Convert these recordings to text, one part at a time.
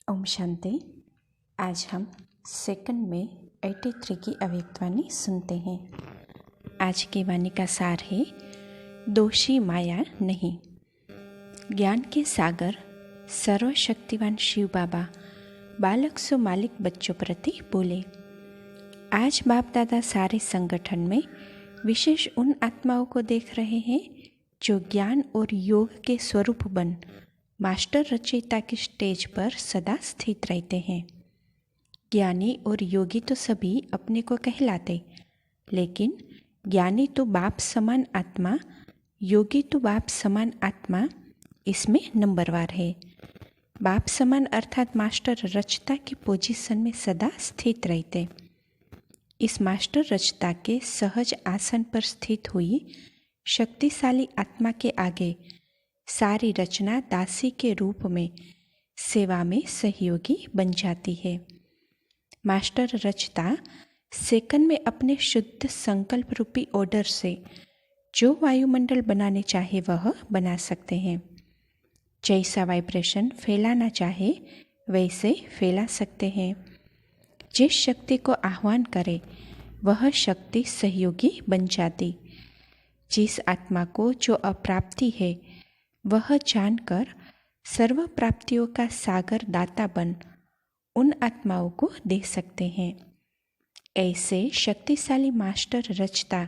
ओम शांति। आज हम सेकंड में 83 की अव्यक्तवाणी सुनते हैं। आज की वाणी का सार है, दोषी माया नहीं। ज्ञान के सागर सर्वशक्तिवान शिव बाबा बालक सो मालिक बच्चों प्रति बोले। आज बाप दादा सारे संगठन में विशेष उन आत्माओं को देख रहे हैं जो ज्ञान और योग के स्वरूप बन मास्टर रचयिता की स्टेज पर सदा स्थित रहते हैं। ज्ञानी और योगी तो सभी अपने को कहलाते, लेकिन ज्ञानी तो बाप समान आत्मा, योगी तो बाप समान आत्मा, इसमें नंबरवार है। बाप समान अर्थात मास्टर रचता की पोजीशन में सदा स्थित रहते। इस मास्टर रचता के सहज आसन पर स्थित हुई शक्तिशाली आत्मा के आगे सारी रचना दासी के रूप में सेवा में सहयोगी बन जाती है। मास्टर रचता सेकंड में अपने शुद्ध संकल्प रूपी ऑर्डर से जो वायुमंडल बनाने चाहे वह बना सकते हैं। जैसा वाइब्रेशन फैलाना चाहे वैसे फैला सकते हैं। जिस शक्ति को आह्वान करे वह शक्ति सहयोगी बन जाती। जिस आत्मा को जो अप्राप्ति है वह जानकर सर्व प्राप्तियों का सागर दाता बन उन आत्माओं को दे सकते हैं। ऐसे शक्तिशाली मास्टर रचता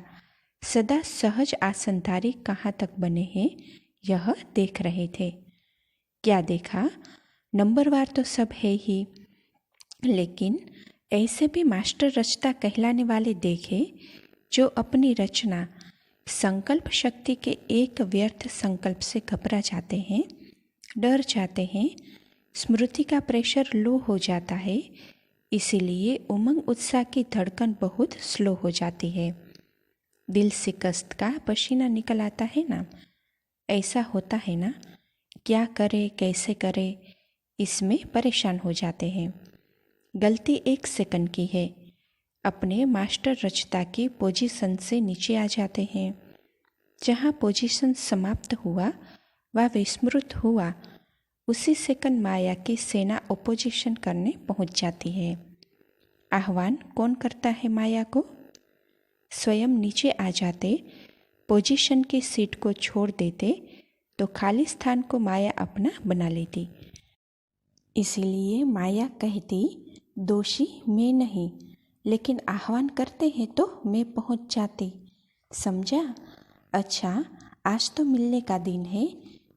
सदा सहज आसनधारी कहाँ तक बने हैं यह देख रहे थे। क्या देखा? नंबरवार तो सब है ही, लेकिन ऐसे भी मास्टर रचता कहलाने वाले देखे जो अपनी रचना संकल्प शक्ति के एक व्यर्थ संकल्प से घबरा जाते हैं, डर जाते हैं, स्मृति का प्रेशर लो हो जाता है, इसीलिए उमंग उत्साह की धड़कन बहुत स्लो हो जाती है। दिल शिकस्त का पसीना निकल आता है ना, ऐसा होता है ना। क्या करे कैसे करे इसमें परेशान हो जाते हैं। गलती 1 सेकंड की है, अपने मास्टर रचता की पोजीशन से नीचे आ जाते हैं। जहाँ पोजीशन समाप्त हुआ व विस्मृत हुआ उसी सेकंड माया की सेना ओपोजिशन करने पहुँच जाती है। आह्वान कौन करता है माया को? स्वयं नीचे आ जाते, पोजीशन की सीट को छोड़ देते तो खाली स्थान को माया अपना बना लेती। इसीलिए माया कहती, दोषी मैं नहीं, लेकिन आह्वान करते हैं तो मैं पहुंच जाती। समझा? अच्छा, आज तो मिलने का दिन है,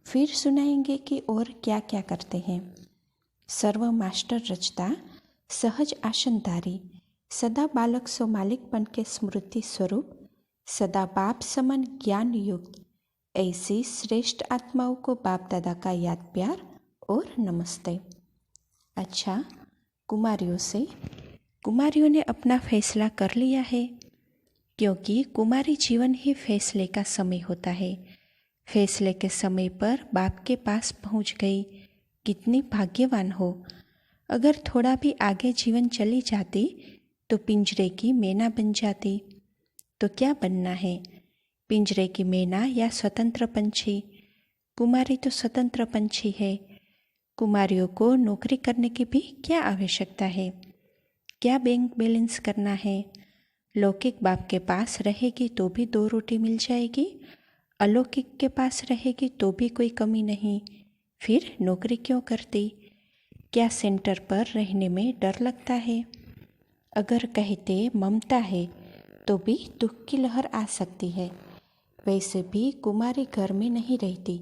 फिर सुनाएंगे कि और क्या क्या करते हैं। सर्व मास्टर रचता सहज आसनधारी सदा बालक सो मालिकपन के स्मृति स्वरूप सदा बाप समान ज्ञान युक्त ऐसी श्रेष्ठ आत्माओं को बाप दादा का याद प्यार और नमस्ते। अच्छा, कुमारियों ने अपना फैसला कर लिया है, क्योंकि कुमारी जीवन ही फैसले का समय होता है। फैसले के समय पर बाप के पास पहुंच गई, कितनी भाग्यवान हो। अगर थोड़ा भी आगे जीवन चली जाती तो पिंजरे की मैना बन जाती। तो क्या बनना है, पिंजरे की मैना या स्वतंत्र पंछी? कुमारी तो स्वतंत्र पंछी है। कुमारियों को नौकरी करने की भी क्या आवश्यकता है? क्या बैंक बैलेंस करना है? लौकिक बाप के पास रहेगी तो भी 2 रोटी मिल जाएगी, अलौकिक के पास रहेगी तो भी कोई कमी नहीं। फिर नौकरी क्यों करती? क्या सेंटर पर रहने में डर लगता है? अगर कहते ममता है तो भी दुख की लहर आ सकती है। वैसे भी कुमारी घर में नहीं रहती,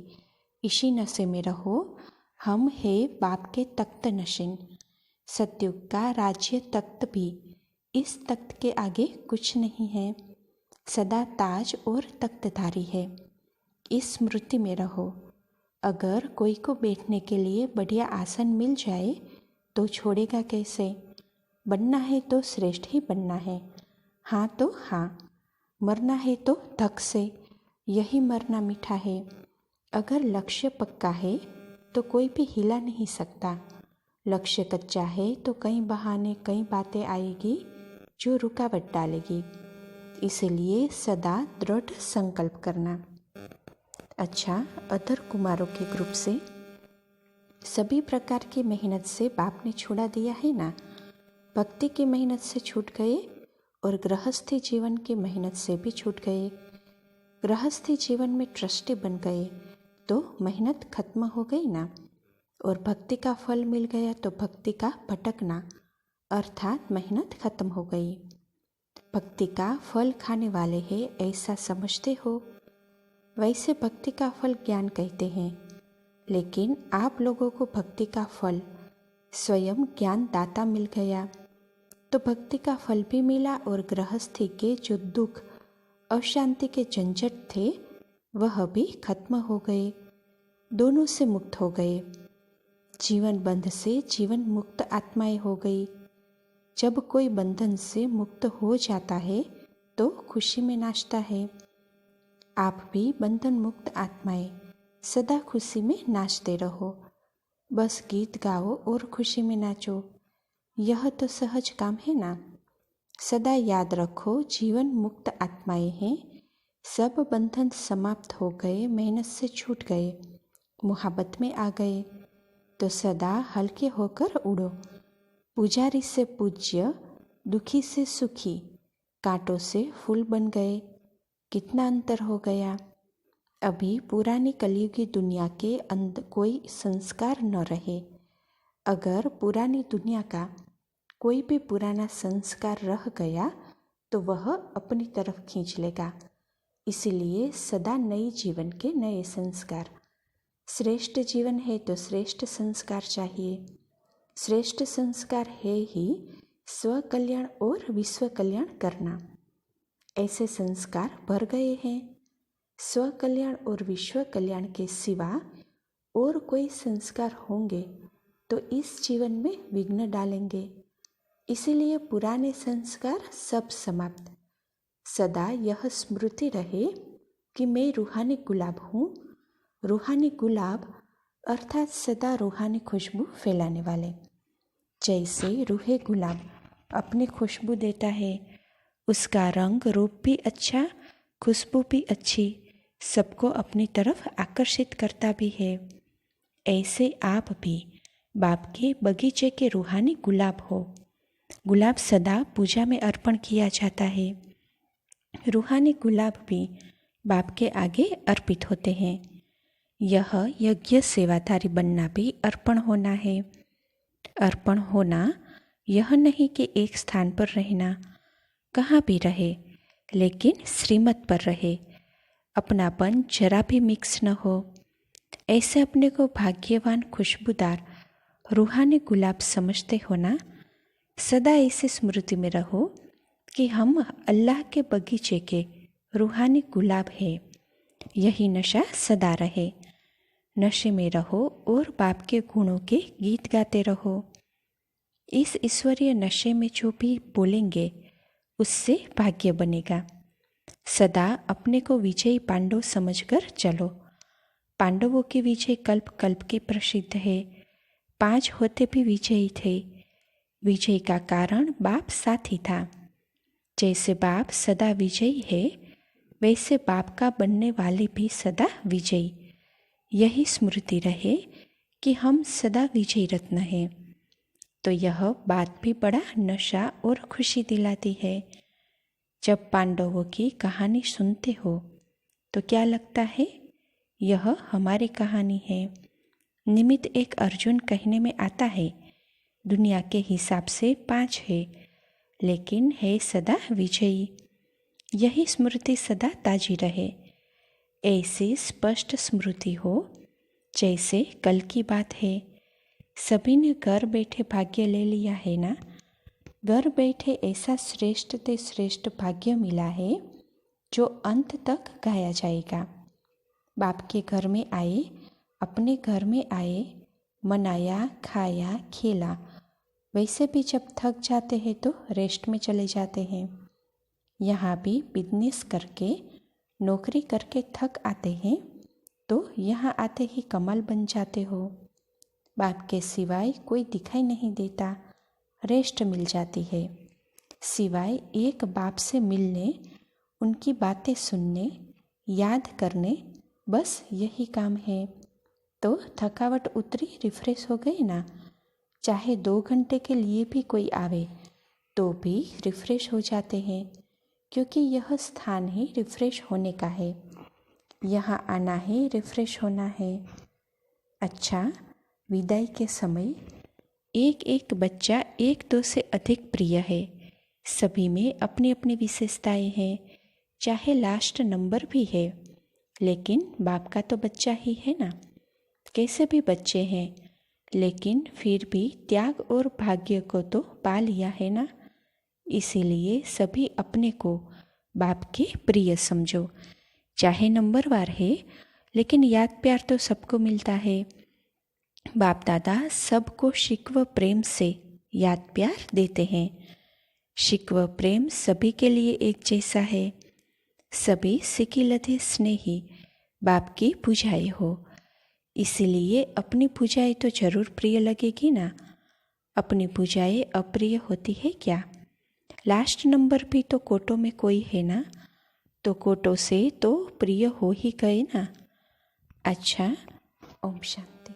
इसी नशे में रहो। हम है बाप के तख्त नशीन। सतयुग का राज्य तख्त भी इस तख्त के आगे कुछ नहीं है, सदा ताज और तख्तधारी है। इस स्मृति में रहो। अगर कोई को बैठने के लिए बढ़िया आसन मिल जाए तो छोड़ेगा कैसे? बनना है तो श्रेष्ठ ही बनना है। हाँ तो हाँ, मरना है तो धक से, यही मरना मीठा है। अगर लक्ष्य पक्का है तो कोई भी हिला नहीं सकता। लक्ष्य कच्चा है तो कई बहाने कई बातें आएगी जो रुकावट डालेगी। इसलिए सदा दृढ़ संकल्प करना। अच्छा, अदर कुमारों के ग्रुप से सभी प्रकार की मेहनत से बाप ने छुड़ा दिया है ना। भक्ति की मेहनत से छूट गए और गृहस्थी जीवन की मेहनत से भी छूट गए। गृहस्थी जीवन में ट्रस्टी बन गए तो मेहनत खत्म हो गई ना, और भक्ति का फल मिल गया तो भक्ति का भटकना अर्थात मेहनत खत्म हो गई। भक्ति का फल खाने वाले हैं ऐसा समझते हो। वैसे भक्ति का फल ज्ञान कहते हैं, लेकिन आप लोगों को भक्ति का फल स्वयं ज्ञान दाता मिल गया तो भक्ति का फल भी मिला और गृहस्थी के जो दुख अशांति के झंझट थे वह भी खत्म हो गए, दोनों से मुक्त हो गए। जीवन बंध से जीवन मुक्त आत्माएं हो गई। जब कोई बंधन से मुक्त हो जाता है तो खुशी में नाचता है। आप भी बंधन मुक्त आत्माएं सदा खुशी में नाचते रहो। बस गीत गाओ और खुशी में नाचो, यह तो सहज काम है ना। सदा याद रखो जीवन मुक्त आत्माएं हैं। सब बंधन समाप्त हो गए, मेहनत से छूट गए, मोहब्बत में आ गए तो सदा हल्के होकर उड़ो। पुजारी से पूज्य, दुखी से सुखी, कांटों से फूल बन गए। कितना अंतर हो गया। अभी पुरानी कलयुगी दुनिया के अंदर कोई संस्कार न रहे। अगर पुरानी दुनिया का कोई भी पुराना संस्कार रह गया तो वह अपनी तरफ खींच लेगा। इसीलिए सदा नए जीवन के नए संस्कार। श्रेष्ठ जीवन है तो श्रेष्ठ संस्कार चाहिए। श्रेष्ठ संस्कार है ही स्व कल्याण और विश्व कल्याण करना। ऐसे संस्कार भर गए हैं। स्व कल्याण और विश्व कल्याण के सिवा और कोई संस्कार होंगे तो इस जीवन में विघ्न डालेंगे। इसीलिए पुराने संस्कार सब समाप्त। सदा यह स्मृति रहे कि मैं रूहानी गुलाब हूँ। रूहानी गुलाब अर्थात सदा रूहानी खुशबू फैलाने वाले। जैसे रूहे गुलाब अपनी खुशबू देता है, उसका रंग रूप भी अच्छा, खुशबू भी अच्छी, सबको अपनी तरफ आकर्षित करता भी है। ऐसे आप भी बाप के बगीचे के रूहानी गुलाब हो। गुलाब सदा पूजा में अर्पण किया जाता है। रूहानी गुलाब भी बाप के आगे अर्पित होते हैं। यह यज्ञ सेवाधारी बनना भी अर्पण होना है। अर्पण होना यह नहीं कि एक स्थान पर रहना, कहाँ भी रहे लेकिन श्रीमत पर रहे, अपनापन जरा भी मिक्स न हो। ऐसे अपने को भाग्यवान खुशबूदार रूहानी गुलाब समझते हो ना। सदा ऐसी स्मृति में रहो कि हम अल्लाह के बगीचे के रूहानी गुलाब है। यही नशा सदा रहे। नशे में रहो और बाप के गुणों के गीत गाते रहो। इस ईश्वरीय नशे में जो भी बोलेंगे उससे भाग्य बनेगा। सदा अपने को विजयी पांडव समझकर चलो। पांडवों की विजय कल्प कल्प की प्रसिद्ध है। 5 होते भी विजयी थे। विजय का कारण बाप साथी था। जैसे बाप सदा विजयी है वैसे बाप का बनने वाले भी सदा विजयी। यही स्मृति रहे कि हम सदा विजयी रत्न हैं। तो यह बात भी बड़ा नशा और खुशी दिलाती है। जब पांडवों की कहानी सुनते हो तो क्या लगता है, यह हमारी कहानी है। निमित्त एक अर्जुन कहने में आता है, दुनिया के हिसाब से 5 है लेकिन है सदा विजयी। यही स्मृति सदा ताजी रहे। ऐसी स्पष्ट स्मृति हो जैसे कल की बात है। सभी ने घर बैठे भाग्य ले लिया है ना। घर बैठे ऐसा श्रेष्ठ ते श्रेष्ठ भाग्य मिला है जो अंत तक गाया जाएगा। बाप के घर में आए, अपने घर में आए, मनाया, खाया, खेला। वैसे भी जब थक जाते हैं तो रेस्ट में चले जाते हैं। यहाँ भी बिजनेस करके, नौकरी करके थक आते हैं तो यहाँ आते ही कमाल बन जाते हो। बाप के सिवाय कोई दिखाई नहीं देता, रेस्ट मिल जाती है। सिवाय एक बाप से मिलने, उनकी बातें सुनने, याद करने, बस यही काम है। तो थकावट उतरी, रिफ्रेश हो गई ना। चाहे 2 घंटे के लिए भी कोई आवे तो भी रिफ्रेश हो जाते हैं, क्योंकि यह स्थान ही रिफ्रेश होने का है। यहाँ आना है, रिफ्रेश होना है। अच्छा, विदाई के समय एक एक बच्चा एक दो से अधिक प्रिय है। सभी में अपनी अपनी विशेषताएं हैं। चाहे लास्ट नंबर भी है, लेकिन बाप का तो बच्चा ही है ना। कैसे भी बच्चे हैं, लेकिन फिर भी त्याग और भाग्य को तो पा लिया है ना। इसीलिए सभी अपने को बाप के प्रिय समझो। चाहे नंबरवार है, लेकिन याद प्यार तो सबको मिलता है। बाप दादा सबको शिकव प्रेम से याद प्यार देते हैं। शिकव प्रेम सभी के लिए एक जैसा है। सभी सिकिलधे स्नेही बाप की पूजाएं हो। इसीलिए अपनी पूजाएं तो जरूर प्रिय लगेगी ना। अपनी पूजाएं अप्रिय होती है क्या? लास्ट नंबर भी तो कोटों में कोई है ना, तो कोटों से तो प्रिय हो ही गए ना। अच्छा, ओम शांति।